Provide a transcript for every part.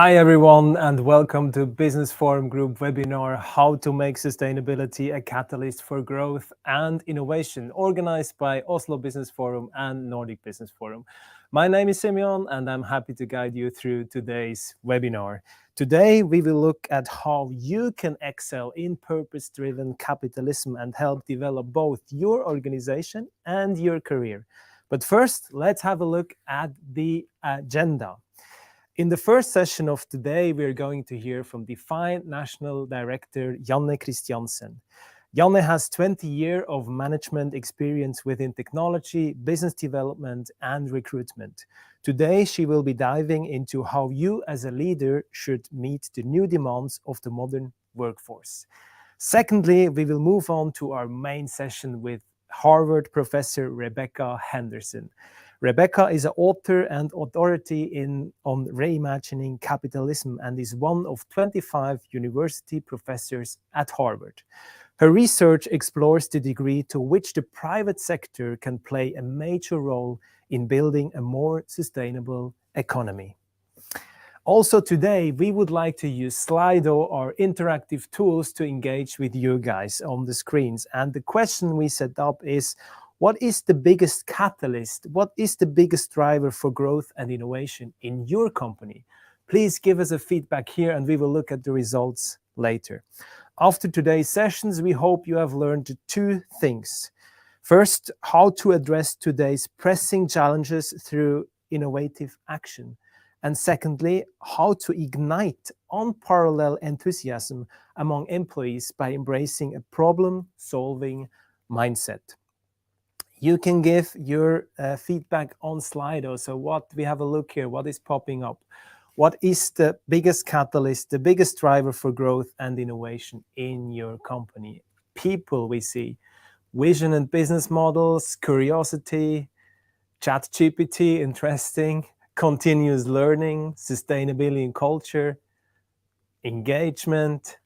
Hi everyone, and welcome to Business Forum Group webinar, How to Make Sustainability a Catalyst for Growth and Innovation, organized by Oslo Business Forum and Nordic Business Forum. My name is Simeon, and I'm happy to guide you through today's webinar. Today, we will look at how you can excel in purpose-driven capitalism and help develop both your organization and your career. But first, let's have a look at the agenda. In the first session of today, we are going to hear from Dfine National Director Janne Kristiansen. Janne has 20 years of management experience within technology, business development, and recruitment. Today, she will be diving into how you as a leader should meet the new demands of the modern workforce. Secondly, we will move on to our main session with Harvard Professor Rebecca Henderson. Rebecca is an author and authority on reimagining capitalism and is one of 25 university professors at Harvard. Her research explores the degree to which the private sector can play a major role in building a more sustainable economy. Also today, we would like to use Slido or interactive tools to engage with you guys on the screens. And the question we set up is, what is the biggest catalyst? What is the biggest driver for growth and innovation in your company? Please give us a feedback here and we will look at the results later. After today's sessions, we hope you have learned two things. First, how to address today's pressing challenges through innovative action. And secondly, how to ignite unparalleled enthusiasm among employees by embracing a problem-solving mindset. You can give your feedback on Slido. So what we have a look here, what is popping up? What is the biggest catalyst, the biggest driver for growth and innovation in your company? People we see, vision and business models, curiosity, ChatGPT, interesting, continuous learning, sustainability and culture, engagement,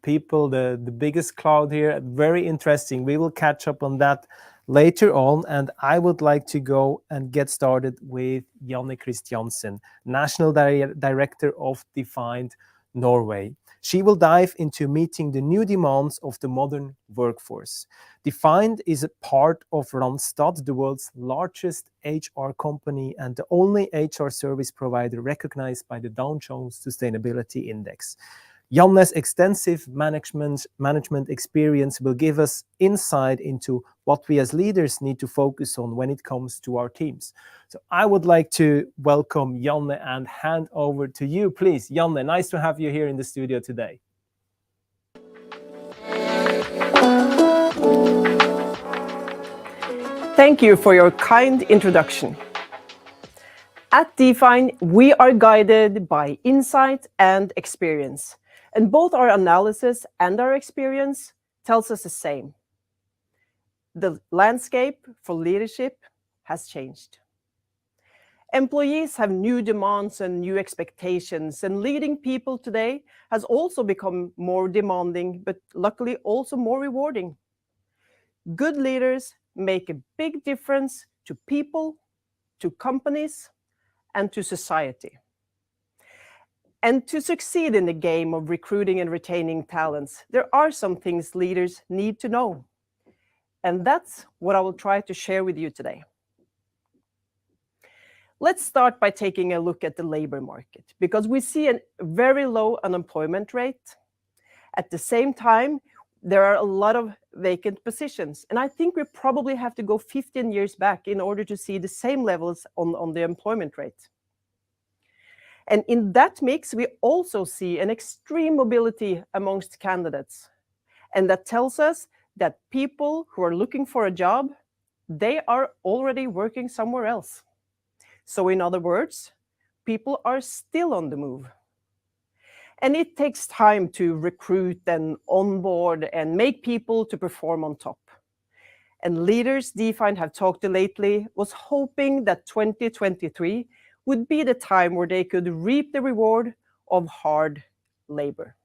people, the biggest cloud here, very interesting. We will catch up on that later on, and I would like to go and get started with Janne Kristiansen, National Director of Dfine Norway. She will dive into meeting the new demands of the modern workforce. Dfine is a part of Randstad, the world's largest HR company and the only HR service provider recognized by the Dow Jones Sustainability Index. Janne's extensive management experience will give us insight into what we as leaders need to focus on when it comes to our teams. So I would like to welcome Janne and hand over to you, please. Janne, nice to have you here in the studio today. Thank you for your kind introduction. At Dfine, we are guided by insight and experience, and both our analysis and our experience tells us the same. The landscape for leadership has changed. Employees have new demands and new expectations, and leading people today has also become more demanding, but luckily also more rewarding. Good leaders make a big difference to people, to companies, and to society. And to succeed in the game of recruiting and retaining talents, there are some things leaders need to know. And that's what I will try to share with you today. Let's start by taking a look at the labor market, because we see a very low unemployment rate. At the same time, there are a lot of vacant positions. And I think we probably have to go 15 years back in order to see the same levels on the employment rate. And in that mix, we also see an extreme mobility amongst candidates. And that tells us that people who are looking for a job, they are already working somewhere else. So in other words, people are still on the move. And it takes time to recruit and onboard and make people to perform on top. And leaders Dfine have talked to lately was hoping that 2023 would be the time where they could reap the reward of hard labor.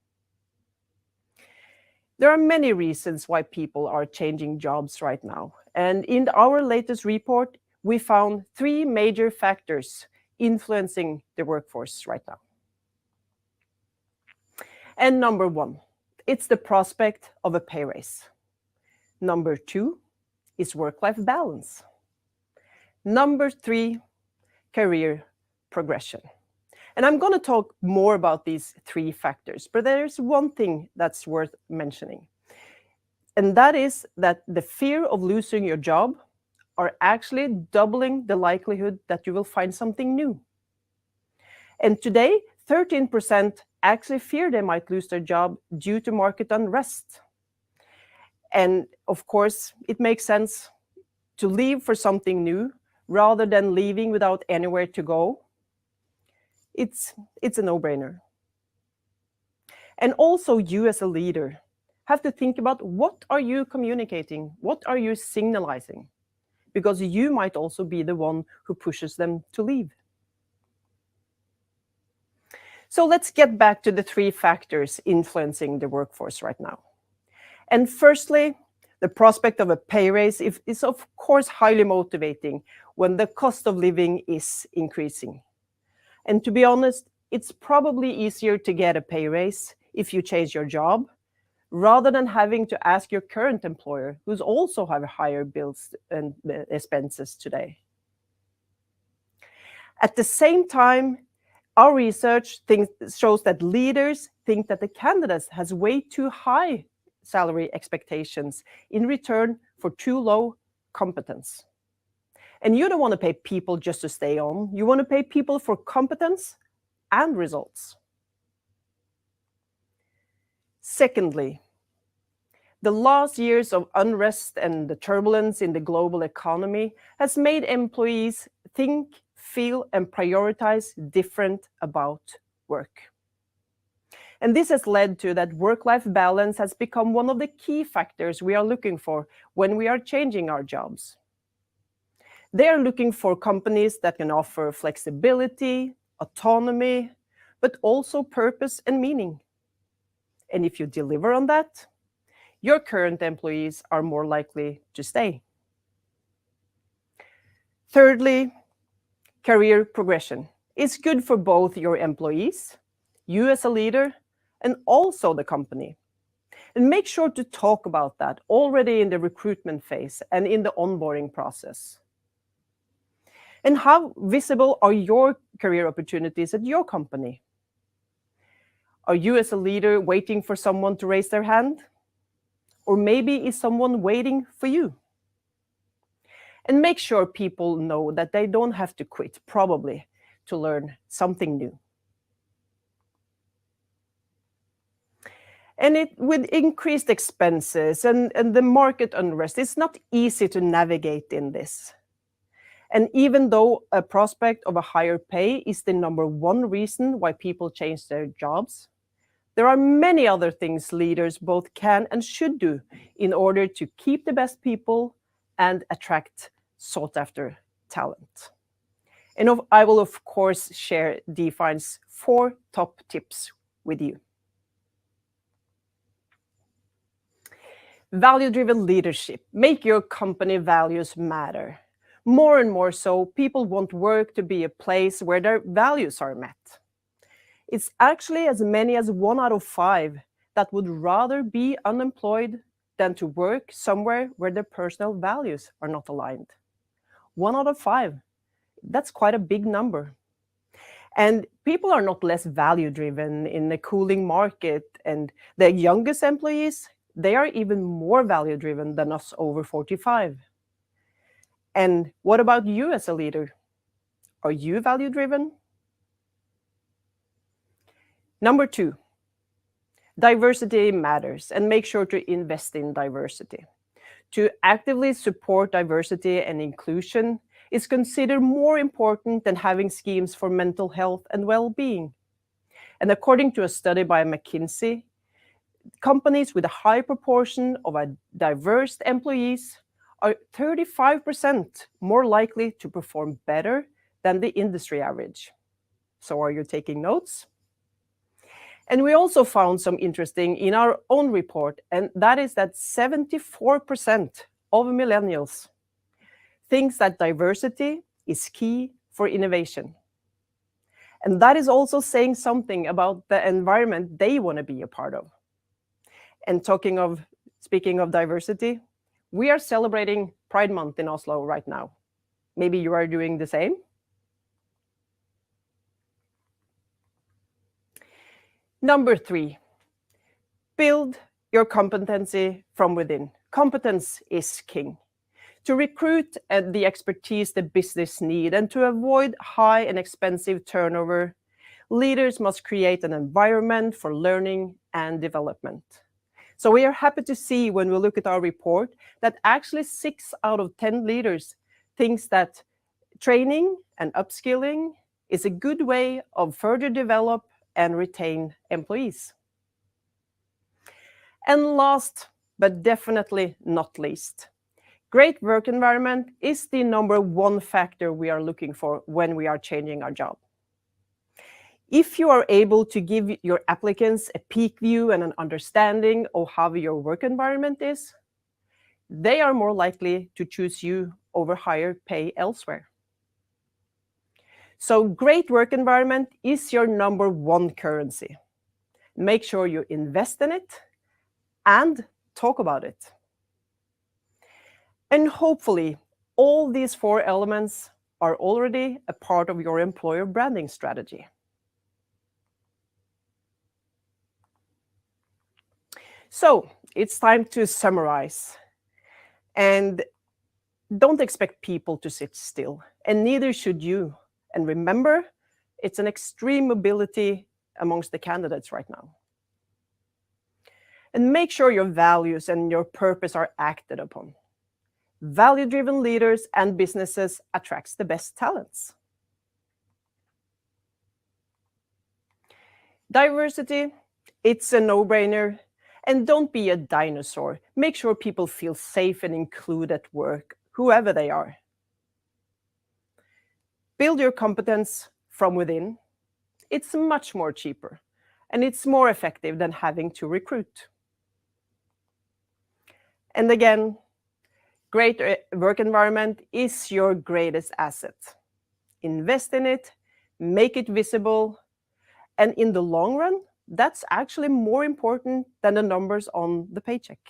There are many reasons why people are changing jobs right now. And in our latest report, we found 3 major factors influencing the workforce right now. And number 1, it's the prospect of a pay raise. Number 2 is work-life balance. Number 3, career progression. And I'm going to talk more about these 3 factors, but there's one thing that's worth mentioning. And that is that the fear of losing your job are actually doubling the likelihood that you will find something new. And today, 13% actually fear they might lose their job due to market unrest. And of course, it makes sense to leave for something new rather than leaving without anywhere to go. It's a no-brainer. And also you as a leader have to think about what are you communicating? What are you signalizing? because you might also be the one who pushes them to leave. So let's get back to the 3 factors influencing the workforce right now. And firstly, the prospect of a pay raise is of course highly motivating when the cost of living is increasing. And to be honest, it's probably easier to get a pay raise if you change your job, rather than having to ask your current employer, who's also have higher bills and expenses today. At the same time, our research shows that leaders think that the candidates has way too high salary expectations in return for too low competence. And you don't want to pay people just to stay on. You want to pay people for competence and results. Secondly, the last years of unrest and the turbulence in the global economy has made employees think, feel, and prioritize different about work. And this has led to that work-life balance has become one of the key factors we are looking for when we are changing our jobs. They are looking for companies that can offer flexibility, autonomy, but also purpose and meaning. And if you deliver on that, your current employees are more likely to stay. Thirdly, career progression is good for both your employees, you as a leader, and also the company. And make sure to talk about that already in the recruitment phase and in the onboarding process. And how visible are your career opportunities at your company? Are you as a leader waiting for someone to raise their hand? Or maybe is someone waiting for you? And make sure people know that they don't have to quit, probably, to learn something new. And with increased expenses and the market unrest, it's not easy to navigate in this. And even though a prospect of a higher pay is the #1 reason why people change their jobs, there are many other things leaders both can and should do in order to keep the best people and attract sought-after talent. And I will, of course, share Dfine's 4 top tips with you. Value-driven leadership. Make your company values matter. More and more so, people want work to be a place where their values are met. It's actually as many as 1 out of 5 that would rather be unemployed than to work somewhere where their personal values are not aligned. 1 out of 5. That's quite a big number. And people are not less value-driven in a cooling market, and the youngest employees, they are even more value-driven than us over 45. And what about you as a leader? Are you value-driven? #2, diversity matters, and make sure to invest in diversity. To actively support diversity and inclusion is considered more important than having schemes for mental health and well-being. And according to a study by McKinsey, companies with a high proportion of diverse employees are 35% more likely to perform better than the industry average. So are you taking notes? And we also found some interesting in our own report, and that is that 74% of millennials thinks that diversity is key for innovation. And that is also saying something about the environment they want to be a part of. And speaking of diversity, we are celebrating Pride Month in Oslo right now. Maybe you are doing the same? #3, build your competency from within. Competence is king. To recruit the expertise the business need and to avoid high and expensive turnover, leaders must create an environment for learning and development. So we are happy to see when we look at our report that actually 6 out of 10 leaders thinks that training and upskilling is a good way of further develop and retain employees. And last, but definitely not least, Great work environment is the number one factor we are looking for when we are changing our job. If you are able to give your applicants a peek view and an understanding of how your work environment is, they are more likely to choose you over higher pay elsewhere. So great work environment is your number one currency. Make sure you invest in it and talk about it. And hopefully, all these 4 elements are already a part of your employer branding strategy. So it's time to summarize. And don't expect people to sit still, and neither should you. And remember, it's an extreme mobility amongst the candidates right now. And make sure your values and your purpose are acted upon. Value-driven leaders and businesses attracts the best talents. Diversity, it's a no-brainer. And don't be a dinosaur. Make sure people feel safe and included at work, whoever they are. Build your competence from within. It's much more cheaper, and it's more effective than having to recruit. And again, great work environment is your greatest asset. Invest in it, make it visible, and in the long run, that's actually more important than the numbers on the paycheck.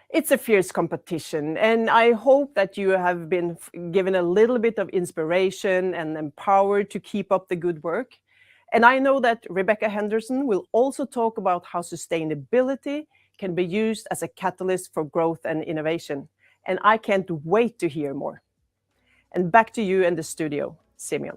It's a fierce competition, and I hope that you have been given a little bit of inspiration and empowered to keep up the good work. And I know that Rebecca Henderson will also talk about how sustainability can be used as a catalyst for growth and innovation. And I can't wait to hear more. And back to you in the studio, Simeon.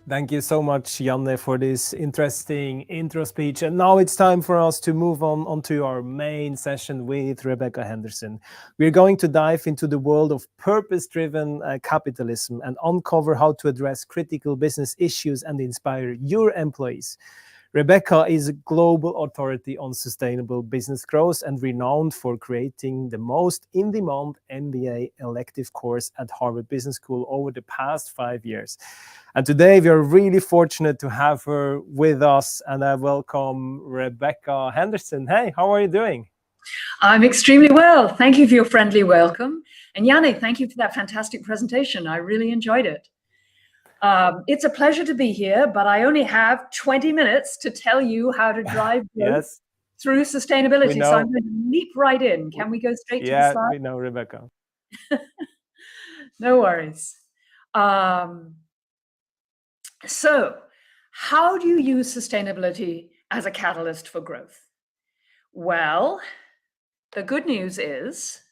Thank you so much, Janne, for this interesting intro speech. And now it's time for us to move on to our main session with Rebecca Henderson. We're going to dive into the world of purpose-driven capitalism and uncover how to address critical business issues and inspire your employees. Rebecca is a global authority on sustainable business growth and renowned for creating the most in-demand MBA elective course at Harvard Business School over the past 5 years. And today we are really fortunate to have her with us, and I welcome Rebecca Henderson. Hey, how are you doing? I'm extremely well. Thank you for your friendly welcome. And Janne, thank you for that fantastic presentation. I really enjoyed it. It's a pleasure to be here, but I only have 20 minutes to tell you how to drive growth through sustainability. So I'm going to leap right in. Can we go straight to the slide? Yeah, we know, Rebecca. No worries. So how do you use sustainability as a catalyst for growth? Well, the good news is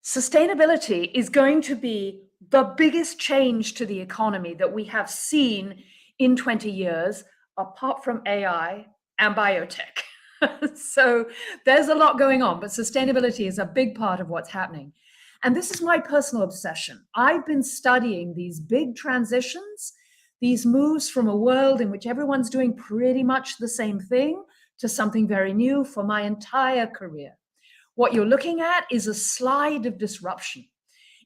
sustainability is going to be the biggest change to the economy that we have seen in 20 years, apart from AI and biotech. So there's a lot going on, but sustainability is a big part of what's happening. And this is my personal obsession. I've been studying these big transitions, these moves from a world in which everyone's doing pretty much the same thing to something very new for my entire career. What you're looking at is a slide of disruption.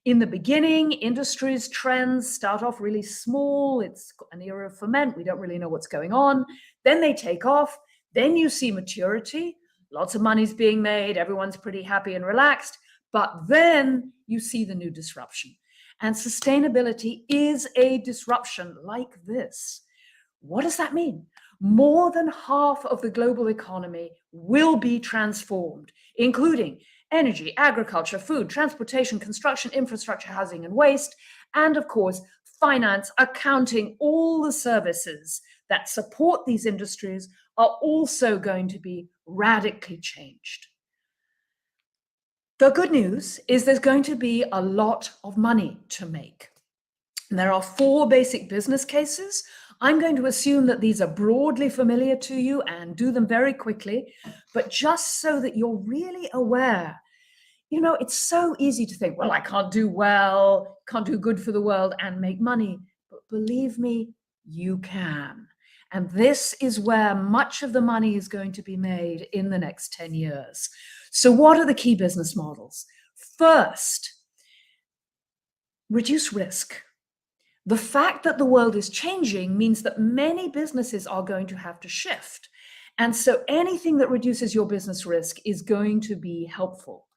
In the beginning, industries' trends start off really small. It's an era of ferment. We don't really know what's going on. Then they take off. Then you see maturity. Lots of money's being made. Everyone's pretty happy and relaxed. But then you see the new disruption. And sustainability is a disruption like this. What does that mean? More than half of the global economy will be transformed, including energy, agriculture, food, transportation, construction, infrastructure, housing, and waste, and of course, finance, accounting. All the services that support these industries are also going to be radically changed. The good news is there's going to be a lot of money to make. And there are 4 basic business cases. I'm going to assume that these are broadly familiar to you and do them very quickly, but just so that you're really aware, You know, it's so easy to think, well, I can't do well, can't do good for the world and make money. But believe me, you can. And this is where much of the money is going to be made in the next 10 years. So what are the key business models? First, reduce risk. The fact that the world is changing means that many businesses are going to have to shift. And so anything that reduces your business risk is going to be helpful.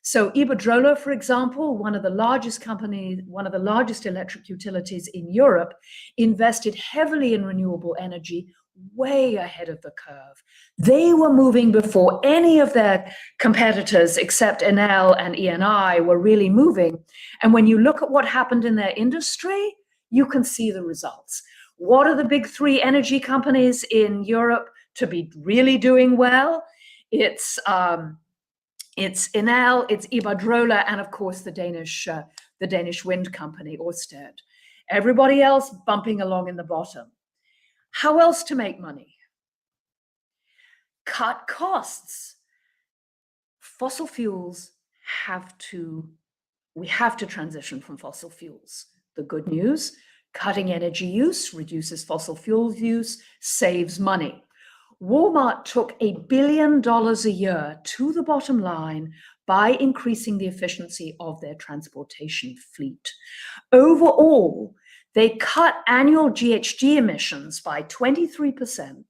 So Iberdrola, for example, one of the largest companies, one of the largest electric utilities in Europe, invested heavily in renewable energy, way ahead of the curve. They were moving before any of their competitors, except Enel and ENI, were really moving. And when you look at what happened in their industry, you can see the results. What are the big three energy companies in Europe to be really doing well? It's Enel, it's Iberdrola, and of course the Danish wind company, Ørsted. Everybody else bumping along in the bottom. How else to make money? Cut costs. Fossil fuels we have to transition from fossil fuels. The good news, cutting energy use reduces fossil fuel use, saves money. Walmart took $1 billion a year to the bottom line by increasing the efficiency of their transportation fleet. Overall, they cut annual GHG emissions by 23%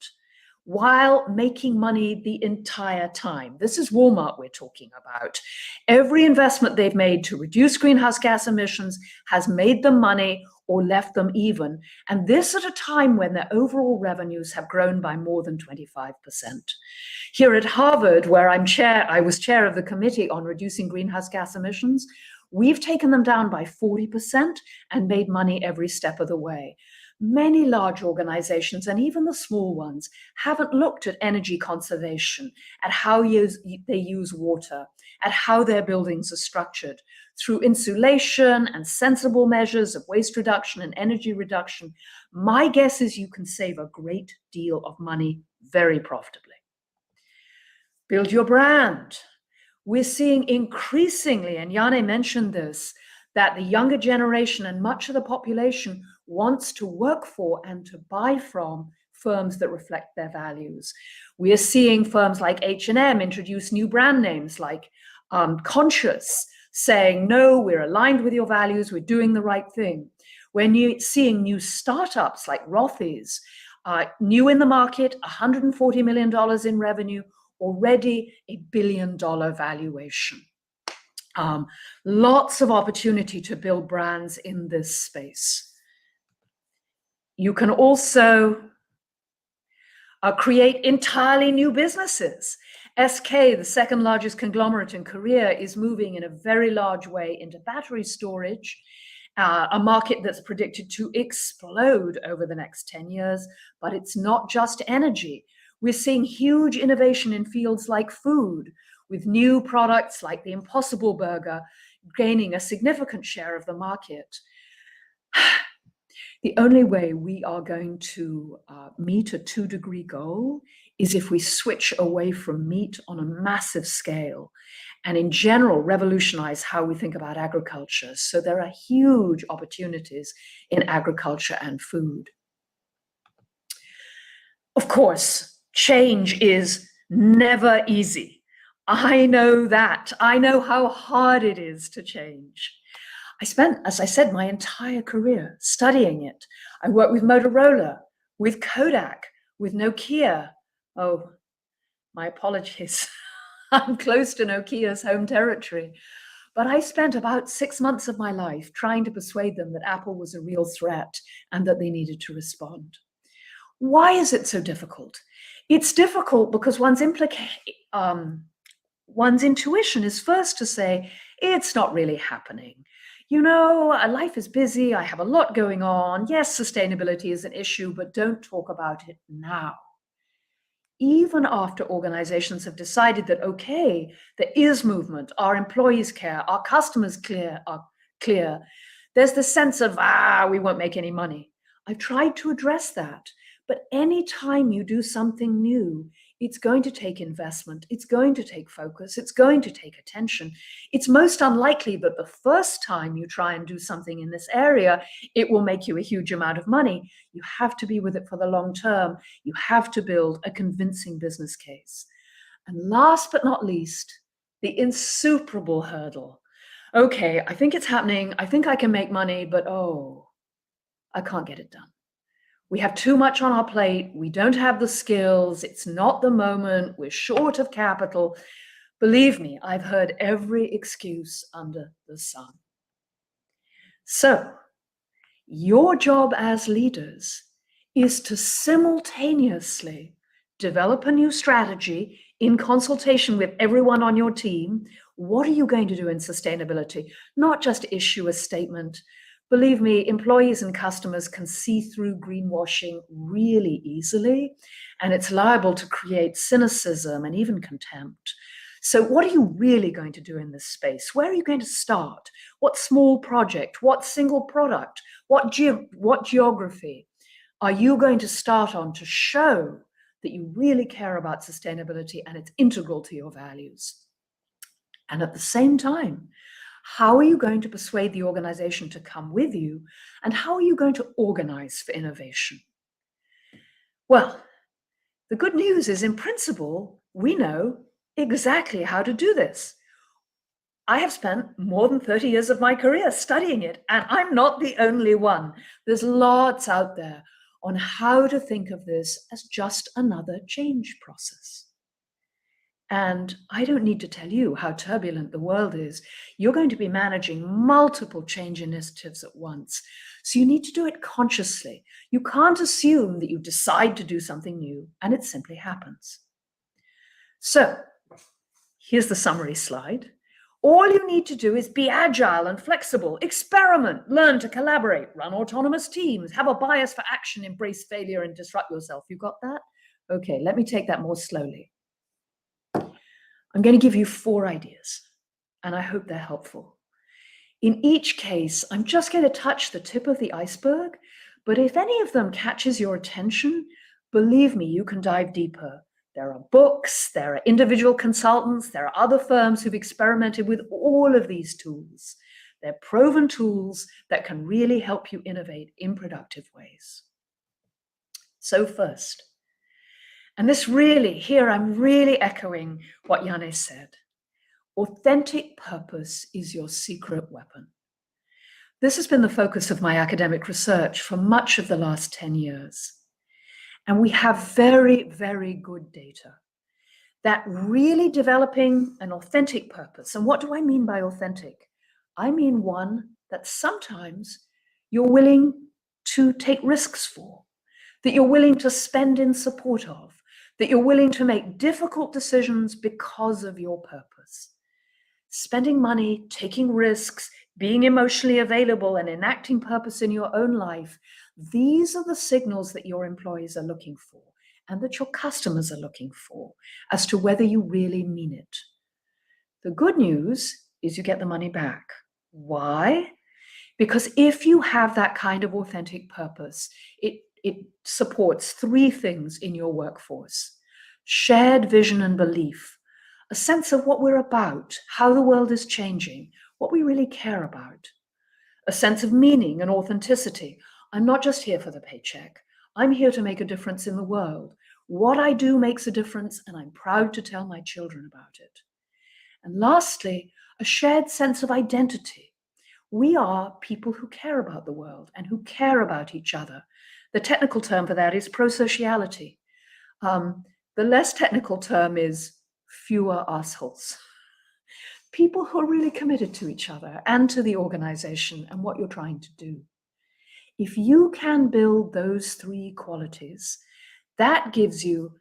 while making money the entire time. This is Walmart we're talking about. Every investment they've made to reduce greenhouse gas emissions has made them money or left them even. And this at a time when their overall revenues have grown by more than 25%. Here at Harvard, where I was chair of the Committee on Reducing Greenhouse Gas Emissions, we've taken them down by 40% and made money every step of the way. Many large organizations, and even the small ones, haven't looked at energy conservation, at how they use water, at how their buildings are structured. Through insulation and sensible measures of waste reduction and energy reduction, my guess is you can save a great deal of money very profitably. Build your brand. We're seeing increasingly, and Janne mentioned this, that the younger generation and much of the population wants to work for and to buy from firms that reflect their values. We are seeing firms like H&M introduce new brand names like Conscious, saying, no, we're aligned with your values, we're doing the right thing. We're seeing new startups like Rothy's, new in the market, $140 million in revenue, already $1 billion valuation. Lots of opportunity to build brands in this space. You can also create entirely new businesses. SK, the second largest conglomerate in Korea, is moving in a very large way into battery storage, a market that's predicted to explode over the next 10 years. But it's not just energy. We're seeing huge innovation in fields like food, with new products like the Impossible Burger gaining a significant share of the market. The only way we are going to meet a 2-degree goal is if we switch away from meat on a massive scale and in general revolutionize how we think about agriculture. So there are huge opportunities in agriculture and food. Of course, change is never easy. I know that. I know how hard it is to change. I spent, as I said, my entire career studying it. I worked with Motorola, with Kodak, with Nokia. Oh, my apologies. I'm close to Nokia's home territory. But I spent about 6 months of my life trying to persuade them that Apple was a real threat and that they needed to respond. Why is it so difficult? It's difficult because one's intuition is first to say, it's not really happening. You know, life is busy, I have a lot going on. Yes, sustainability is an issue, but don't talk about it now. Even after organizations have decided that, okay, there is movement, our employees care, our customers are clear, there's the sense of, we won't make any money. I've tried to address that, but anytime you do something new, It's going to take investment. It's going to take focus. It's going to take attention. It's most unlikely that the first time you try and do something in this area, it will make you a huge amount of money. You have to be with it for the long term. You have to build a convincing business case. And last but not least, the insuperable hurdle. Okay, I think it's happening. I think I can make money, but oh, I can't get it done. We have too much on our plate. We don't have the skills. It's not the moment. We're short of capital. Believe me, I've heard every excuse under the sun. So, your job as leaders is to simultaneously develop a new strategy in consultation with everyone on your team. What are you going to do in sustainability? Not just issue a statement. Believe me, employees and customers can see through greenwashing really easily, and it's liable to create cynicism and even contempt. So what are you really going to do in this space? Where are you going to start? What small project? What single product? What geography are you going to start on to show that you really care about sustainability and it's integral to your values? And at the same time, how are you going to persuade the organization to come with you? And how are you going to organize for innovation? Well, the good news is, in principle, we know exactly how to do this. I have spent more than 30 years of my career studying it, and I'm not the only one. There's lots out there on how to think of this as just another change process. And I don't need to tell you how turbulent the world is. You're going to be managing multiple change initiatives at once. So you need to do it consciously. You can't assume that you decide to do something new and it simply happens. So here's the summary slide. All you need to do is be agile and flexible, experiment, learn to collaborate, run autonomous teams, have a bias for action, embrace failure, and disrupt yourself. You got that? Okay, let me take that more slowly. I'm going to give you 4 ideas, and I hope they're helpful. In each case, I'm just going to touch the tip of the iceberg, but if any of them catches your attention, believe me, you can dive deeper. There are books, there are individual consultants, there are other firms who've experimented with all of these tools. They're proven tools that can really help you innovate in productive ways. So first, and this really, here I'm really echoing what Janne said. Authentic purpose is your secret weapon. This has been the focus of my academic research for much of the last 10 years. And we have very, very good data that really developing an authentic purpose. And what do I mean by authentic? I mean one that sometimes you're willing to take risks for, that you're willing to spend in support of, that you're willing to make difficult decisions because of your purpose. Spending money, taking risks, being emotionally available, and enacting purpose in your own life, these are the signals that your employees are looking for and that your customers are looking for as to whether you really mean it. The good news is you get the money back. Why? Because if you have that kind of authentic purpose, it supports 3 things in your workforce: shared vision and belief, a sense of what we're about, how the world is changing, what we really care about, a sense of meaning and authenticity. I'm not just here for the paycheck. I'm here to make a difference in the world. What I do makes a difference, and I'm proud to tell my children about it. And lastly, a shared sense of identity. We are people who care about the world and who care about each other. The technical term for that is prosociality. The less technical term is fewer assholes. People who are really committed to each other and to the organization and what you're trying to do. If you can build those 3 qualities, that gives you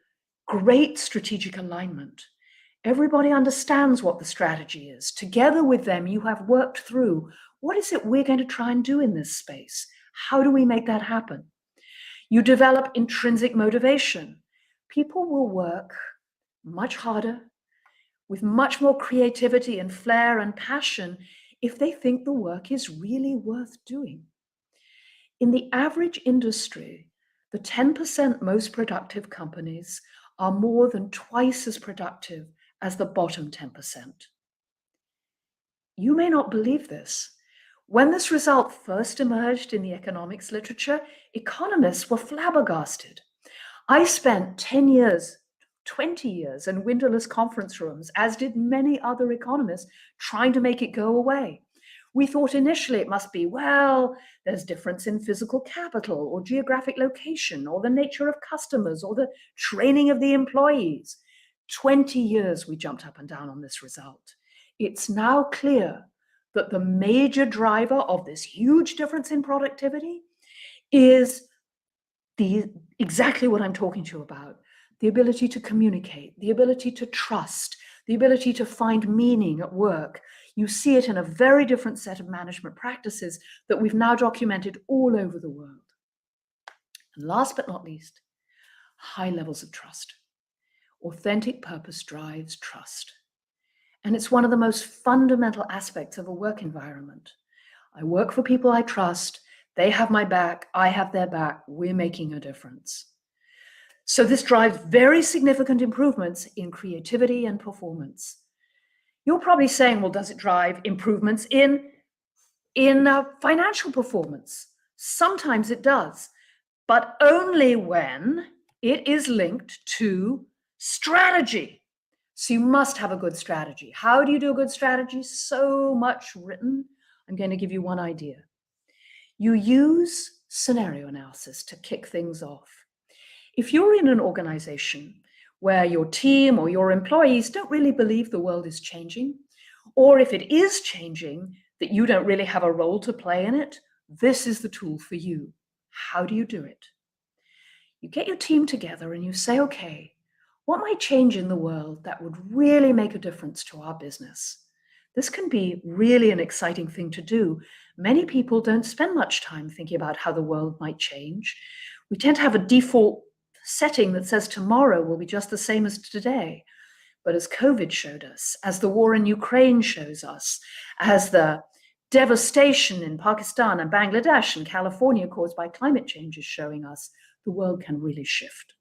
great strategic alignment. Everybody understands what the strategy is. Together with them, you have worked through, what is it we're going to try and do in this space? How do we make that happen? You develop intrinsic motivation. People will work much harder, with much more creativity and flair and passion, if they think the work is really worth doing. In the average industry, the 10% most productive companies are more than twice as productive as the bottom 10%. You may not believe this. When this result first emerged in the economics literature, economists were flabbergasted. I spent 10 years, 20 years in windowless conference rooms, as did many other economists, trying to make it go away. We thought initially it must be, well, there's difference in physical capital or geographic location or the nature of customers or the training of the employees. 20 years we jumped up and down on this result. It's now clear that the major driver of this huge difference in productivity is exactly what I'm talking to you about. The ability to communicate, the ability to trust, the ability to find meaning at work. You see it in a very different set of management practices that we've now documented all over the world. And last but not least, high levels of trust. Authentic purpose drives trust. And it's one of the most fundamental aspects of a work environment. I work for people I trust. They have my back. I have their back. We're making a difference. So this drives very significant improvements in creativity and performance. You're probably saying, well, does it drive improvements in financial performance? Sometimes it does, but only when it is linked to strategy. So you must have a good strategy. How do you do a good strategy? So much written. I'm going to give you one idea. You use scenario analysis to kick things off. If you're in an organization where your team or your employees don't really believe the world is changing, or if it is changing, that you don't really have a role to play in it, this is the tool for you. How do you do it? You get your team together and you say, okay, what might change in the world that would really make a difference to our business? This can be really an exciting thing to do. Many people don't spend much time thinking about how the world might change. We tend to have a default setting that says tomorrow will be just the same as today. But as COVID showed us, as the war in Ukraine shows us, as the devastation in Pakistan and Bangladesh and California caused by climate change is showing us, the world can really shift.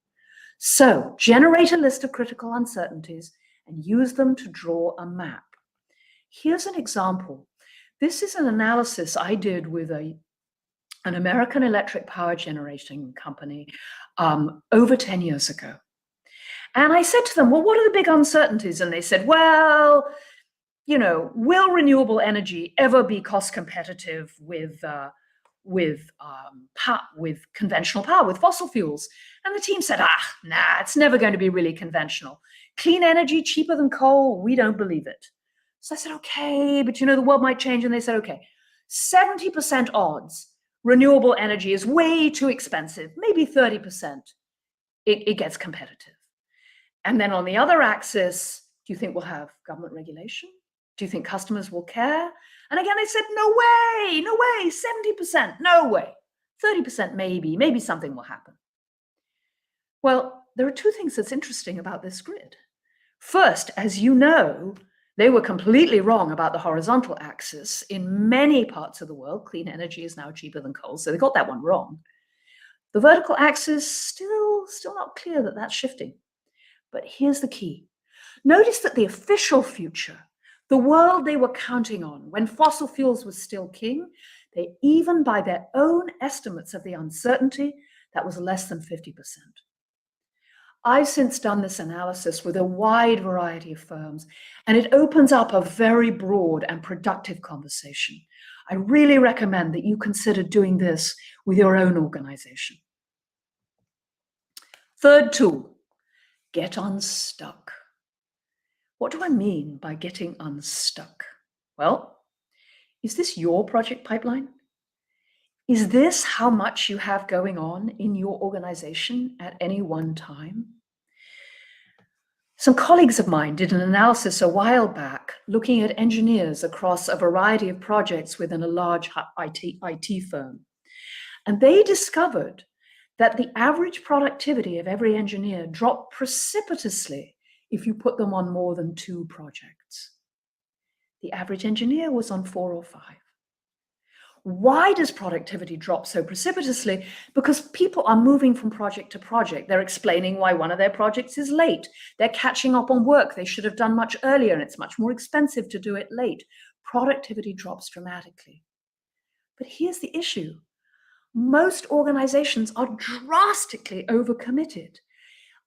So generate a list of critical uncertainties and use them to draw a map. Here's an example. This is an analysis I did with an American electric power generating company over 10 years ago. And I said to them, well, what are the big uncertainties? And they said, well, you know, will renewable energy ever be cost competitive with conventional power, with fossil fuels? And the team said, nah, it's never going to be really conventional. Clean energy, cheaper than coal, we don't believe it. So I said, okay, but you know, the world might change. And they said, okay, 70% odds, renewable energy is way too expensive, maybe 30%, it gets competitive. And then on the other axis, do you think we'll have government regulation? Do you think customers will care? And again, they said, no way, 70%, no way. 30% maybe something will happen. Well, there are two things that's interesting about this grid. First, as you know, they were completely wrong about the horizontal axis. In many parts of the world, clean energy is now cheaper than coal, so they got that one wrong. The vertical axis, still not clear that that's shifting. But here's the key. Notice that the official future, the world they were counting on when fossil fuels was still king, they even by their own estimates of the uncertainty, that was less than 50%. I've since done this analysis with a wide variety of firms, and it opens up a very broad and productive conversation. I really recommend that you consider doing this with your own organization. Third tool, get unstuck. What do I mean by getting unstuck? Well, is this your project pipeline? Is this how much you have going on in your organization at any one time? Some colleagues of mine did an analysis a while back looking at engineers across a variety of projects within a large IT firm. And they discovered that the average productivity of every engineer dropped precipitously if you put them on more than 2 projects. The average engineer was on 4 or 5. Why does productivity drop so precipitously? Because people are moving from project to project. They're explaining why one of their projects is late. They're catching up on work they should have done much earlier, and it's much more expensive to do it late. Productivity drops dramatically. But here's the issue. Most organizations are drastically overcommitted.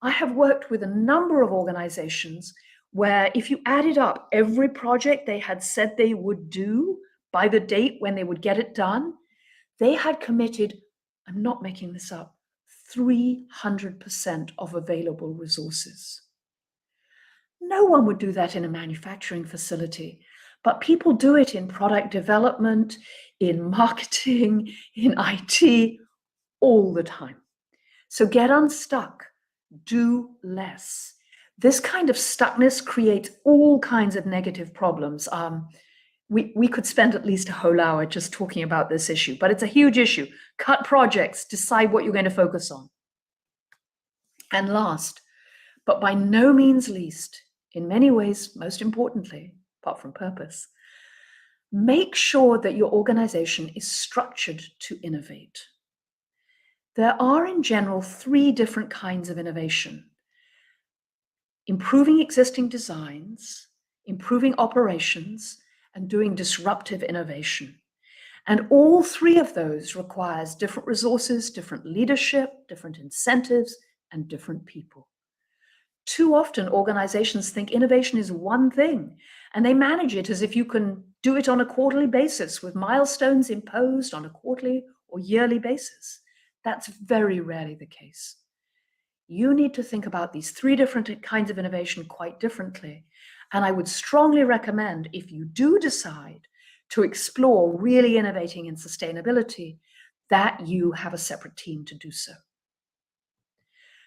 I have worked with a number of organizations where if you added up every project they had said they would do by the date when they would get it done, they had committed, I'm not making this up, 300% of available resources. No one would do that in a manufacturing facility, but people do it in product development, in marketing, in IT, all the time. So get unstuck, do less. This kind of stuckness creates all kinds of negative problems. We could spend at least a whole hour just talking about this issue, but it's a huge issue. Cut projects, decide what you're going to focus on. And last, but by no means least, in many ways, most importantly, apart from purpose, make sure that your organization is structured to innovate. There are in general 3 different kinds of innovation: improving existing designs, improving operations, and doing disruptive innovation. And all 3 of those requires different resources, different leadership, different incentives, and different people. Too often, organizations think innovation is one thing, and they manage it as if you can do it on a quarterly basis with milestones imposed on a quarterly or yearly basis. That's very rarely the case. You need to think about these 3 different kinds of innovation quite differently. And I would strongly recommend, if you do decide to explore really innovating in sustainability, that you have a separate team to do so.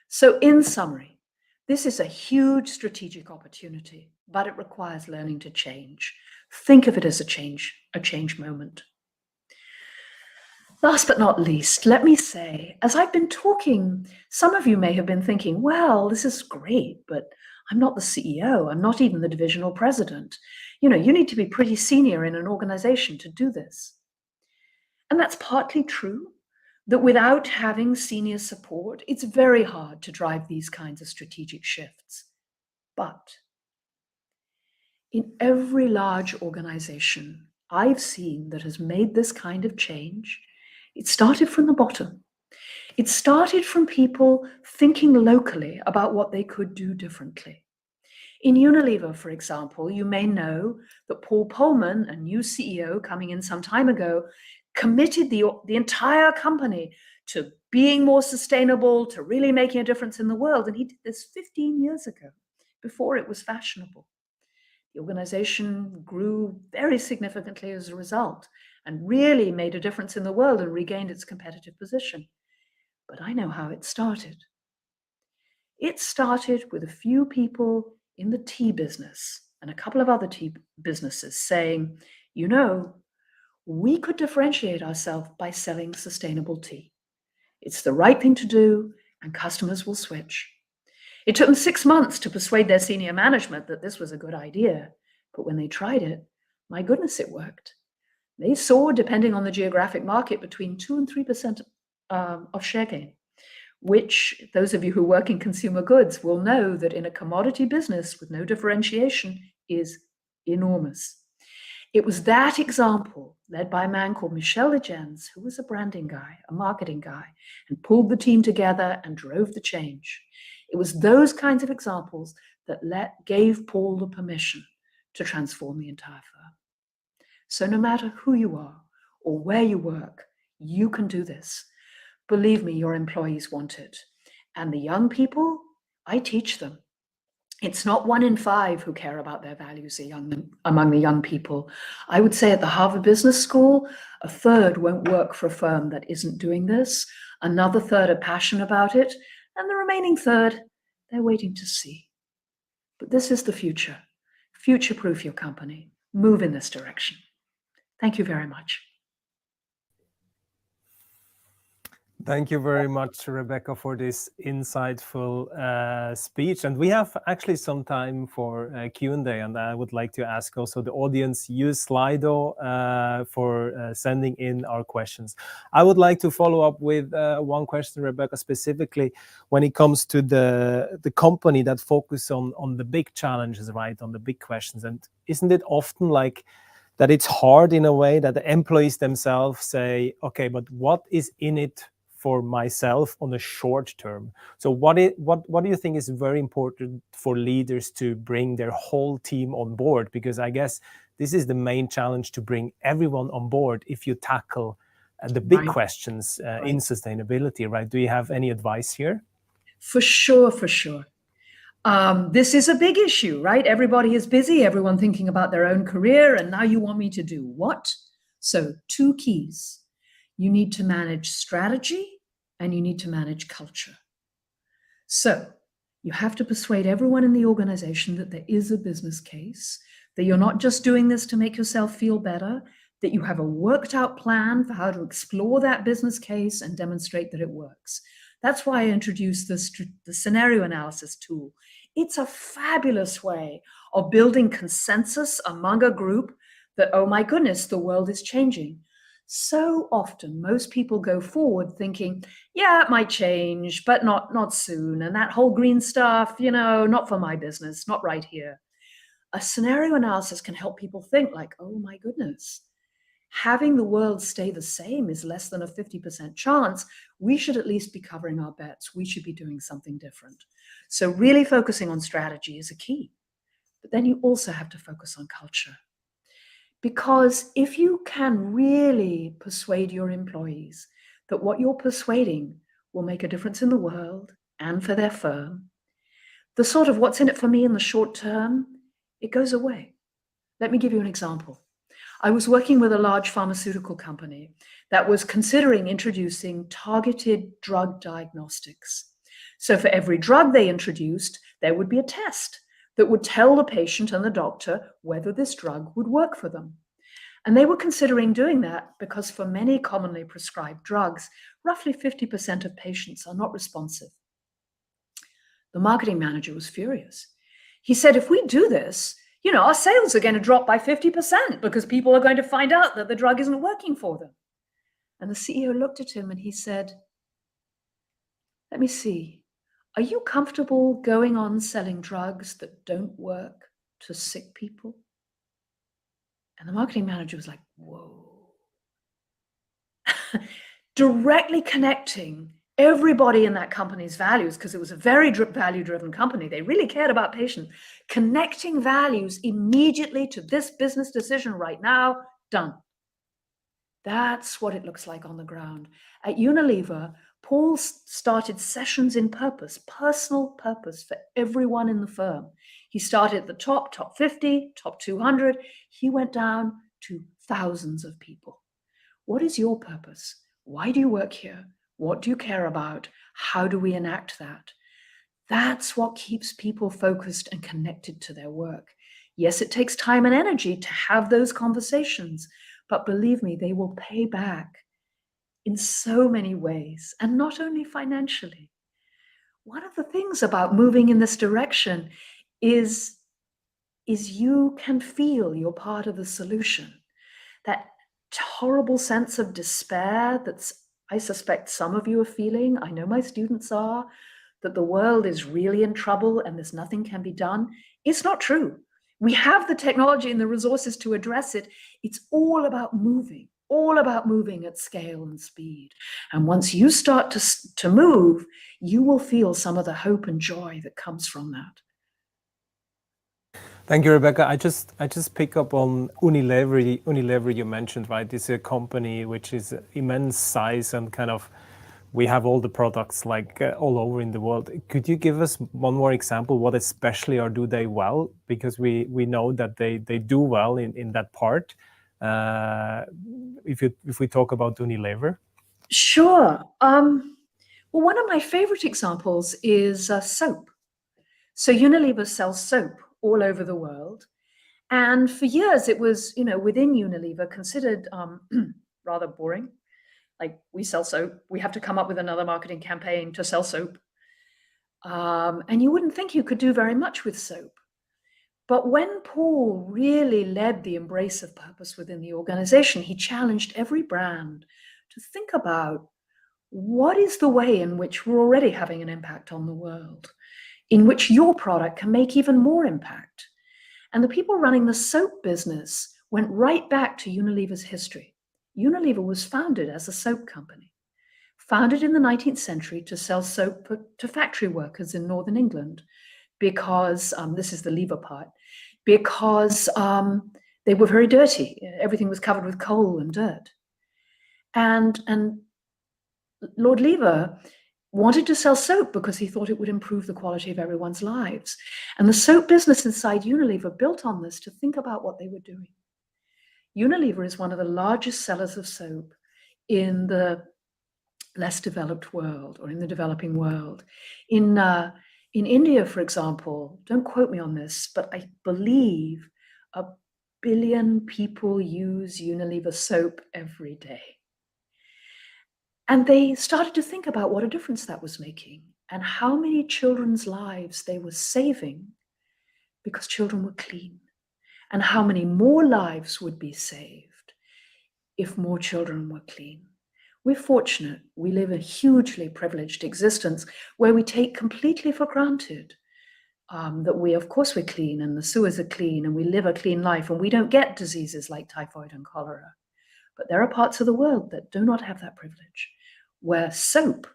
So in summary, this is a huge strategic opportunity, but it requires learning to change. Think of it as a change moment. Last but not least, let me say, as I've been talking, some of you may have been thinking, well, this is great, but I'm not the CEO. I'm not even the divisional president. You need to be pretty senior in an organization to do this. And that's partly true, that without having senior support, it's very hard to drive these kinds of strategic shifts. But in every large organization I've seen that has made this kind of change, it started from the bottom. It started from people thinking locally about what they could do differently. In Unilever, for example, you may know that Paul Polman, a new CEO coming in some time ago, committed the entire company to being more sustainable, to really making a difference in the world. And he did this 15 years ago, before it was fashionable. The organization grew very significantly as a result and really made a difference in the world and regained its competitive position. But I know how it started. It started with a few people in the tea business and a couple of other tea businesses saying, we could differentiate ourselves by selling sustainable tea. It's the right thing to do, and customers will switch. It took them 6 months to persuade their senior management that this was a good idea. But when they tried it, my goodness, it worked. They saw, depending on the geographic market, between 2 and 3% of share gain, which those of you who work in consumer goods will know that in a commodity business with no differentiation is enormous. It was that example, led by a man called Michel Legens, who was a branding guy, a marketing guy, and pulled the team together and drove the change. It was those kinds of examples that gave Paul the permission to transform the entire firm. So no matter who you are or where you work, you can do this. Believe me, your employees want it. And the young people, I teach them. It's not 1 in 5 who care about their values among the young people. I would say at the Harvard Business School, 1/3 won't work for a firm that isn't doing this. Another 1/3 are passionate about it. And the remaining 1/3, they're waiting to see. But this is the future. Future-proof your company. Move in this direction. Thank you very much. Thank you very much, Rebecca, for this insightful speech. And we have actually some time for Q&A, and I would like to ask also the audience, use Slido for sending in our questions. I would like to follow up with one question, Rebecca, specifically when it comes to the company that focus on the big challenges, right, on the big questions. And isn't it often like that it's hard in a way that the employees themselves say, okay, but what is in it for myself on the short term? So what do you think is very important for leaders to bring their whole team on board? Because I guess this is the main challenge, to bring everyone on board if you tackle the big questions in sustainability, right? Do you have any advice here? For sure, for sure. This is a big issue, right? Everybody is busy, everyone thinking about their own career, and now you want me to do what? So 2 keys. You need to manage strategy and you need to manage culture. So you have to persuade everyone in the organization that there is a business case, that you're not just doing this to make yourself feel better, that you have a worked out plan for how to explore that business case and demonstrate that it works. That's why I introduced the scenario analysis tool. It's a fabulous way of building consensus among a group that, oh my goodness, the world is changing. So often, most people go forward thinking, yeah, it might change, but not soon. And that whole green stuff, not for my business, not right here. A scenario analysis can help people think like, oh my goodness, having the world stay the same is less than a 50% chance. We should at least be covering our bets. We should be doing something different. So really focusing on strategy is a key. But then you also have to focus on culture. Because if you can really persuade your employees that what you're persuading will make a difference in the world and for their firm, the sort of what's in it for me in the short term, it goes away. Let me give you an example. I was working with a large pharmaceutical company that was considering introducing targeted drug diagnostics. So for every drug they introduced, there would be a test that would tell the patient and the doctor whether this drug would work for them. And they were considering doing that because for many commonly prescribed drugs, roughly 50% of patients are not responsive. The marketing manager was furious. He said, if we do this, our sales are going to drop by 50% because people are going to find out that the drug isn't working for them. And the CEO looked at him and he said, let me see. Are you comfortable going on selling drugs that don't work to sick people? And the marketing manager was like, whoa. Directly connecting everybody in that company's values, because it was a very value-driven company. They really cared about patients. Connecting values immediately to this business decision right now, done. That's what it looks like on the ground. At Unilever, Paul started sessions in purpose, personal purpose for everyone in the firm. He started at the top 50, top 200. He went down to thousands of people. What is your purpose? Why do you work here? What do you care about? How do we enact that? That's what keeps people focused and connected to their work. Yes, it takes time and energy to have those conversations, but believe me, they will pay back in so many ways, and not only financially. One of the things about moving in this direction is you can feel you're part of the solution. That horrible sense of despair I suspect some of you are feeling, I know my students are, that the world is really in trouble and there's nothing can be done. It's not true. We have the technology and the resources to address it. It's all about moving at scale and speed. And once you start to move, you will feel some of the hope and joy that comes from that. Thank you, Rebecca. I just pick up on Unilever. Unilever you mentioned, right? It's a company which is immense size and kind of, we have all the products like all over in the world. Could you give us one more example? What especially or do they well? Because we know that they do well in that part. If we talk about Unilever. Sure. Well, one of my favorite examples is soap. So Unilever sells soap all over the world. And for years, it was, within Unilever considered rather boring. Like, we sell soap, we have to come up with another marketing campaign to sell soap. And you wouldn't think you could do very much with soap. But when Paul really led the embrace of purpose within the organization, he challenged every brand to think about what is the way in which we're already having an impact on the world, in which your product can make even more impact. And the people running the soap business went right back to Unilever's history. Unilever was founded as a soap company, founded in the 19th century to sell soap to factory workers in northern England, because this is the lever part, because they were very dirty. Everything was covered with coal and dirt. And Lord Lever wanted to sell soap because he thought it would improve the quality of everyone's lives. And the soap business inside Unilever built on this to think about what they were doing. Unilever is one of the largest sellers of soap in the less developed world, or in the developing world. In India, for example, don't quote me on this, but I believe 1 billion people use Unilever soap every day. And they started to think about what a difference that was making and how many children's lives they were saving because children were clean, and how many more lives would be saved if more children were clean. We're fortunate. We live a hugely privileged existence where we take completely for granted that of course, we're clean and the sewers are clean and we live a clean life and we don't get diseases like typhoid and cholera. But there are parts of the world that do not have that privilege, where soap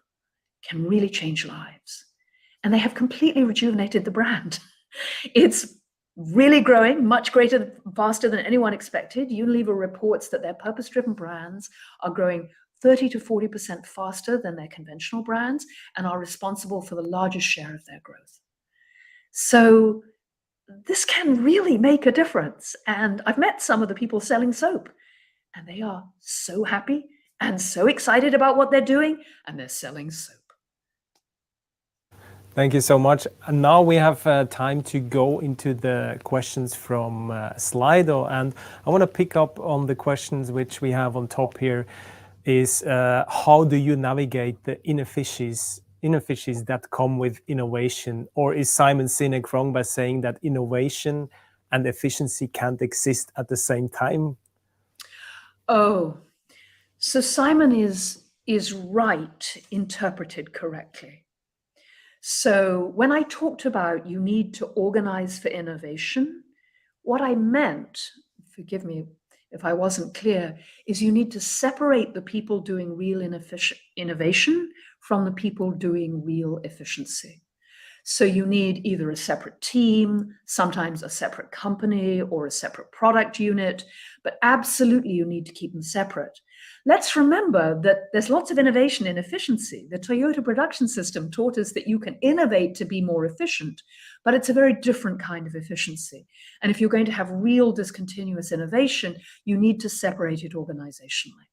can really change lives. And they have completely rejuvenated the brand. It's really growing, much faster than anyone expected. Unilever reports that their purpose-driven brands are growing 30 to 40% faster than their conventional brands and are responsible for the largest share of their growth. So this can really make a difference. And I've met some of the people selling soap, and they are so happy and so excited about what they're doing, and they're selling soap. Thank you so much. And now we have time to go into the questions from Slido. And I want to pick up on the questions which we have on top here. Is how do you navigate the inefficiencies that come with innovation? Or is Simon Sinek wrong by saying that innovation and efficiency can't exist at the same time? Oh, so Simon is right, interpreted correctly. So when I talked about you need to organize for innovation, what I meant, forgive me if I wasn't clear, is you need to separate the people doing real innovation from the people doing real efficiency. So you need either a separate team, sometimes a separate company, or a separate product unit, but absolutely you need to keep them separate. Let's remember that there's lots of innovation in efficiency. The Toyota production system taught us that you can innovate to be more efficient, but it's a very different kind of efficiency. And if you're going to have real discontinuous innovation, you need to separate it organizationally.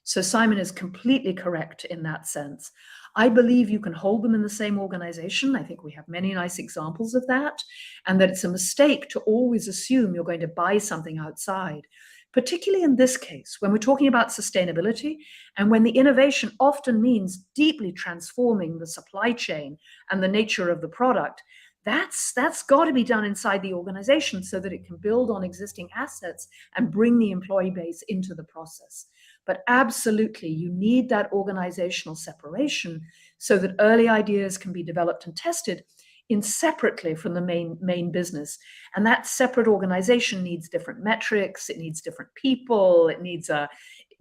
So Simon is completely correct in that sense. I believe you can hold them in the same organization. I think we have many nice examples of that, and that it's a mistake to always assume you're going to buy something outside, particularly in this case, when we're talking about sustainability and when the innovation often means deeply transforming the supply chain and the nature of the product. That's got to be done inside the organization so that it can build on existing assets and bring the employee base into the process. But absolutely, you need that organizational separation so that early ideas can be developed and tested separately from the main business. And that separate organization needs different metrics, it needs different people, it needs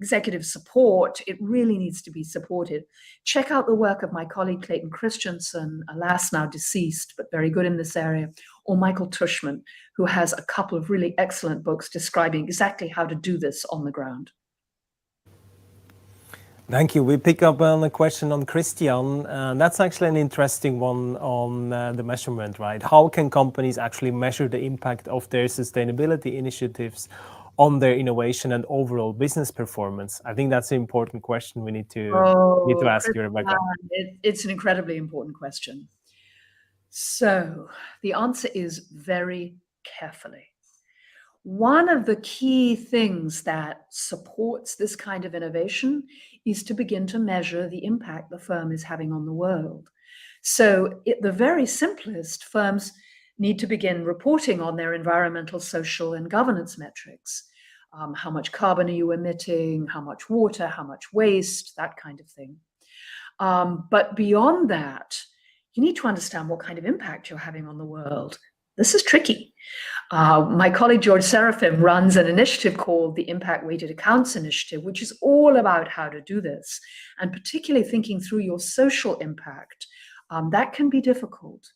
executive support. It really needs to be supported. Check out the work of my colleague Clayton Christensen, alas now deceased, but very good in this area, or Michael Tushman, who has a couple of really excellent books describing exactly how to do this on the ground. Thank you. We pick up on a question on Christian. That's actually an interesting one on the measurement, right? How can companies actually measure the impact of their sustainability initiatives on their innovation and overall business performance? I think that's an important question we need to ask you, Rebecca. It's an incredibly important question. So the answer is very carefully. One of the key things that supports this kind of innovation is to begin to measure the impact the firm is having on the world. So at the very simplest, firms need to begin reporting on their environmental, social, and governance metrics. How much carbon are you emitting? How much water? How much waste? That kind of thing. But beyond that, you need to understand what kind of impact you're having on the world. This is tricky. My colleague George Seraphim runs an initiative called the Impact Weighted Accounts Initiative, which is all about how to do this, and particularly thinking through your social impact. That can be difficult.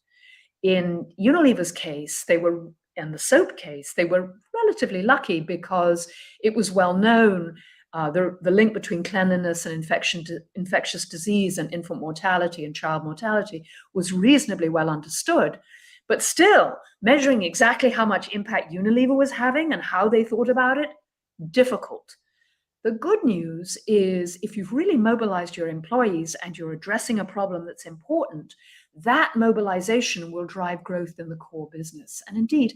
In Unilever's case, in the soap case, they were relatively lucky because it was well known. The link between cleanliness and infectious disease and infant mortality and child mortality was reasonably well understood. But still, measuring exactly how much impact Unilever was having and how they thought about it, difficult. The good news is if you've really mobilized your employees and you're addressing a problem that's important, that mobilization will drive growth in the core business. And indeed,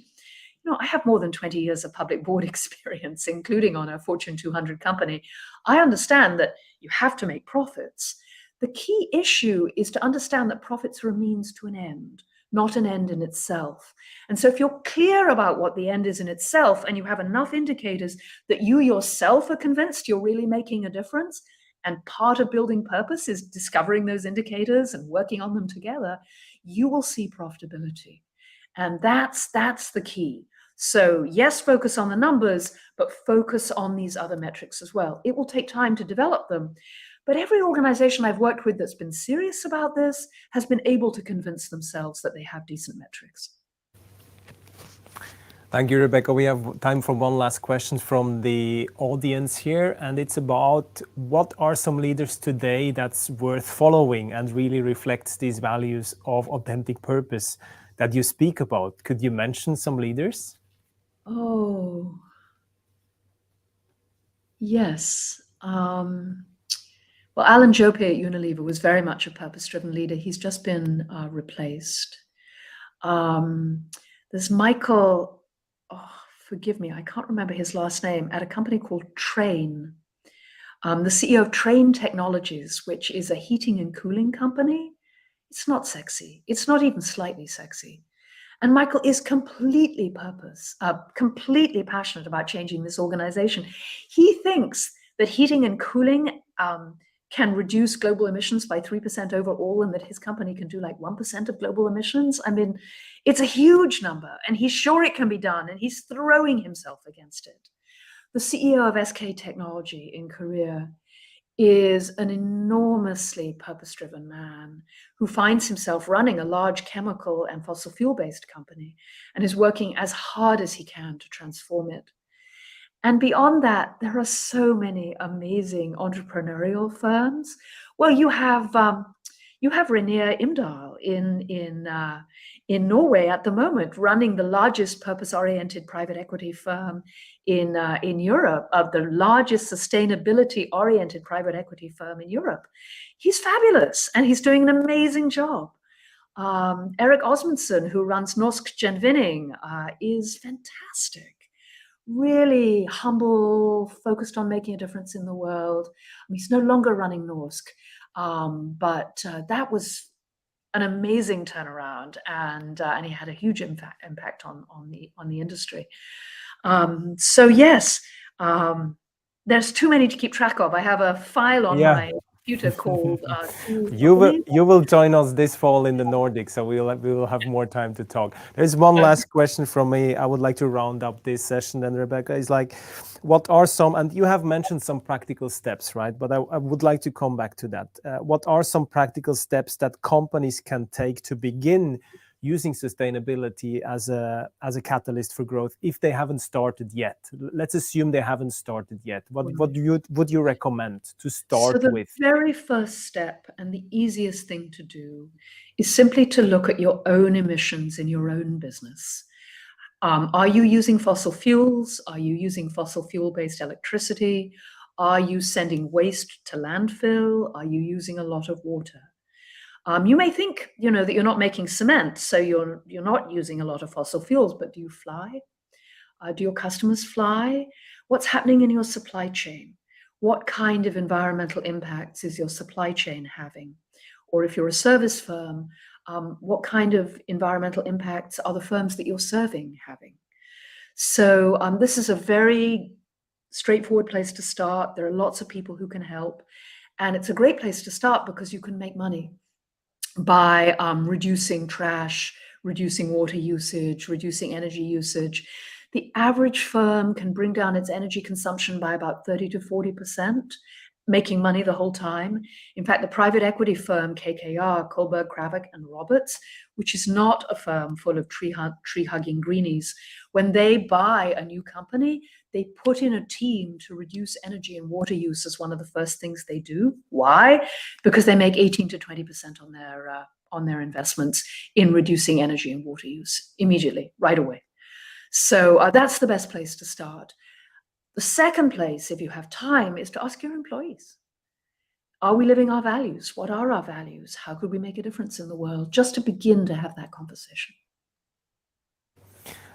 I have more than 20 years of public board experience, including on a Fortune 200 company. I understand that you have to make profits. The key issue is to understand that profits are a means to an end, not an end in itself. And so if you're clear about what the end is in itself and you have enough indicators that you yourself are convinced you're really making a difference, and part of building purpose is discovering those indicators and working on them together, you will see profitability. And that's the key. So yes, focus on the numbers, but focus on these other metrics as well. It will take time to develop them. But every organization I've worked with that's been serious about this has been able to convince themselves that they have decent metrics. Thank you, Rebecca. We have time for one last question from the audience here, and it's about what are some leaders today that's worth following and really reflects these values of authentic purpose that you speak about. Could you mention some leaders? Oh, yes. Well, Alan Jope at Unilever was very much a purpose-driven leader. He's just been replaced. There's Michael, forgive me, I can't remember his last name, at a company called Train. The CEO of Train Technologies, which is a heating and cooling company. It's not sexy. It's not even slightly sexy. And Michael is completely completely passionate about changing this organization. He thinks that heating and cooling can reduce global emissions by 3% overall, and that his company can do like 1% of global emissions. I mean, it's a huge number, and he's sure it can be done, and he's throwing himself against it. The CEO of SK Technology in Korea is an enormously purpose-driven man who finds himself running a large chemical and fossil fuel-based company and is working as hard as he can to transform it. And beyond that, there are so many amazing entrepreneurial firms. Well, you have Rainier Imdahl in Norway at the moment, running the largest purpose-oriented private equity firm in Europe, the largest sustainability-oriented private equity firm in Europe. He's fabulous, and he's doing an amazing job. Erik Osmundsen, who runs Norsk Gjenvinning, is fantastic. Really humble, focused on making a difference in the world. He's no longer running Norsk, but that was an amazing turnaround, and he had a huge impact on the industry. So yes, there's too many to keep track of. I have a file on my computer called. You will join us this fall in the Nordic, so we will have more time to talk. There's one last question from me. I would like to round up this session. Then Rebecca is like, what are some? And you have mentioned some practical steps, right? But I would like to come back to that. What are some practical steps that companies can take to begin using sustainability as a catalyst for growth if they haven't started yet? Let's assume they haven't started yet. What would you recommend to start with? So the very first step and the easiest thing to do is simply to look at your own emissions in your own business. Are you using fossil fuels? Are you using fossil fuel-based electricity? Are you sending waste to landfill? Are you using a lot of water? You may think, that you're not making cement, so you're not using a lot of fossil fuels, but do you fly? Do your customers fly? What's happening in your supply chain? What kind of environmental impacts is your supply chain having? Or if you're a service firm, what kind of environmental impacts are the firms that you're serving having? So this is a very straightforward place to start. There are lots of people who can help. And it's a great place to start because you can make money by reducing trash, reducing water usage, reducing energy usage. The average firm can bring down its energy consumption by about 30 to 40%, making money the whole time. In fact, the private equity firm KKR, Kohlberg, Kravick and Roberts, which is not a firm full of tree-hugging greenies, when they buy a new company, they put in a team to reduce energy and water use as one of the first things they do. Why? Because they make 18 to 20% on their investments in reducing energy and water use immediately, right away. So that's the best place to start. The second place, if you have time, is to ask your employees. Are we living our values? What are our values? How could we make a difference in the world? Just to begin to have that conversation.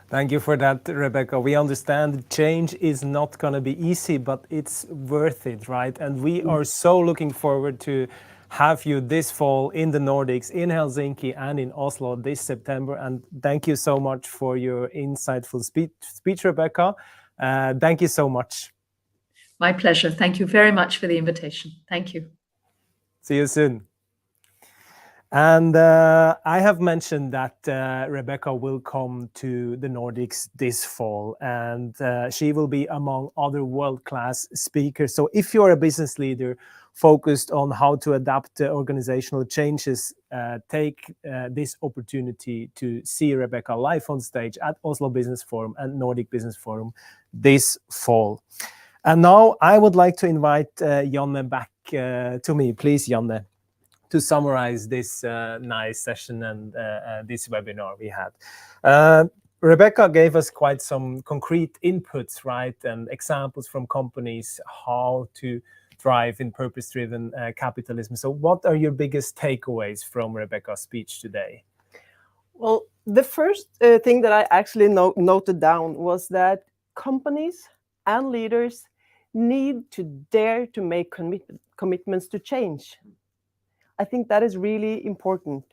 Thank you for that, Rebecca. We understand change is not going to be easy, but it's worth it, right? And we are so looking forward to have you this fall in the Nordics, in Helsinki and in Oslo this September. And thank you so much for your insightful speech, Rebecca. Thank you so much. My pleasure. Thank you very much for the invitation. Thank you. See you soon. And I have mentioned that Rebecca will come to the Nordics this fall, and she will be among other world-class speakers. So if you're a business leader focused on how to adapt organizational changes, take this opportunity to see Rebecca live on stage at Oslo Business Forum and Nordic Business Forum this fall. And now I would like to invite Janne back to me. Please, Janne, to summarize this nice session and this webinar we had. Rebecca gave us quite some concrete inputs, right, and examples from companies how to thrive in purpose-driven capitalism. So what are your biggest takeaways from Rebecca's speech today? Well, the first thing that I actually noted down was that companies and leaders need to dare to make commitments to change. I think that is really important.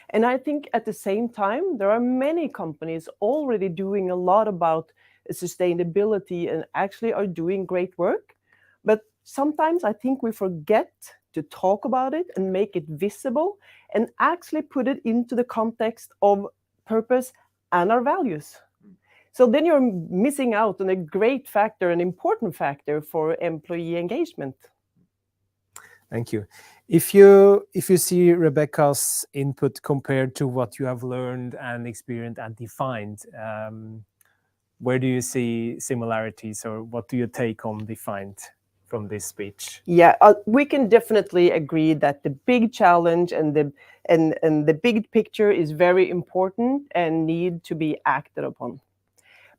And I think at the same time, there are many companies already doing a lot about sustainability and actually are doing great work. But sometimes I think we forget to talk about it and make it visible and actually put it into the context of purpose and our values. So then you're missing out on a great factor, an important factor for employee engagement. Thank you. If you see Rebecca's input compared to what you have learned and experienced and defined, where do you see similarities, or what do you take on defined from this speech? Yeah, we can definitely agree that the big challenge and the big picture is very important and need to be acted upon.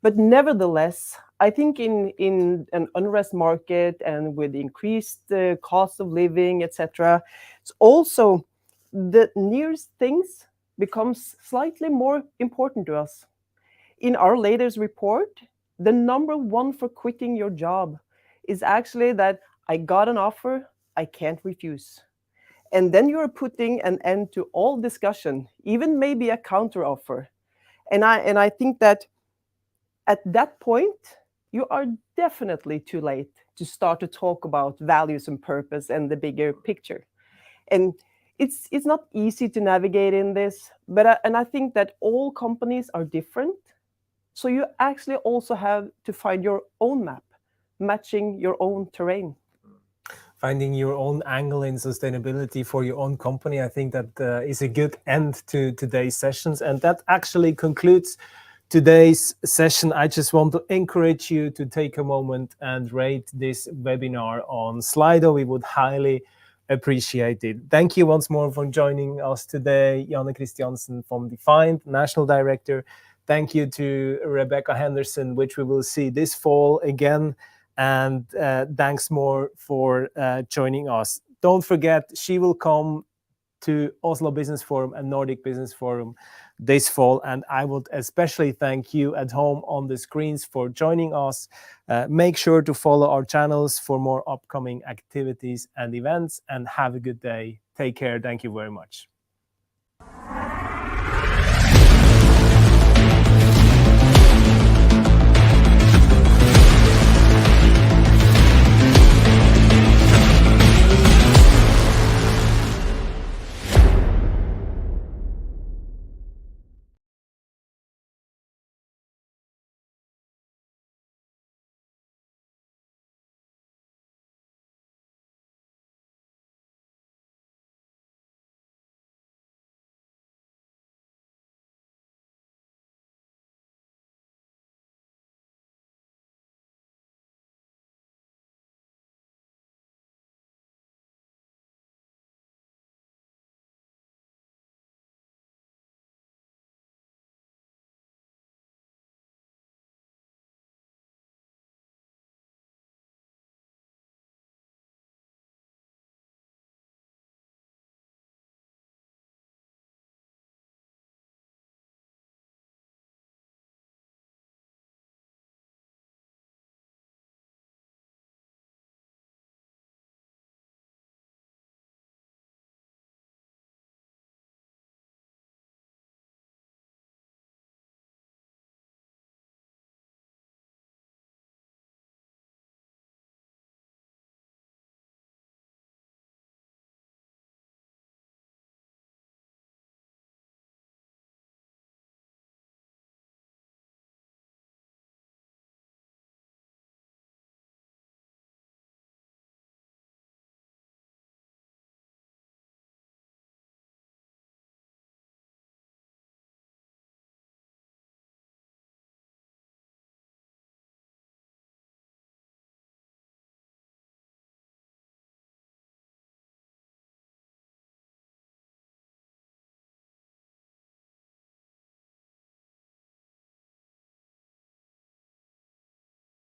But nevertheless, I think in an unrest market and with increased cost of living, etc., it's also the nearest things becomes slightly more important to us. In our latest report, the number one for quitting your job is actually that I got an offer I can't refuse. And then you're putting an end to all discussion, even maybe a counter offer. And I think that at that point, you are definitely too late to start to talk about values and purpose and the bigger picture. And it's not easy to navigate in this, but I think that all companies are different. So you actually also have to find your own map, matching your own terrain. Finding your own angle in sustainability for your own company, I think that is a good end to today's sessions. And that actually concludes today's session. I just want to encourage you to take a moment and rate this webinar on Slido. We would highly appreciate it. Thank you once more for joining us today, Janne Kristiansen from Dfine, National Director. Thank you to Rebecca Henderson, which we will see this fall again. And thanks more for joining us. Don't forget, she will come to Oslo Business Forum and Nordic Business Forum this fall. And I would especially thank you at home on the screens for joining us. Make sure to follow our channels for more upcoming activities and events, and have a good day. Take care. Thank you very much.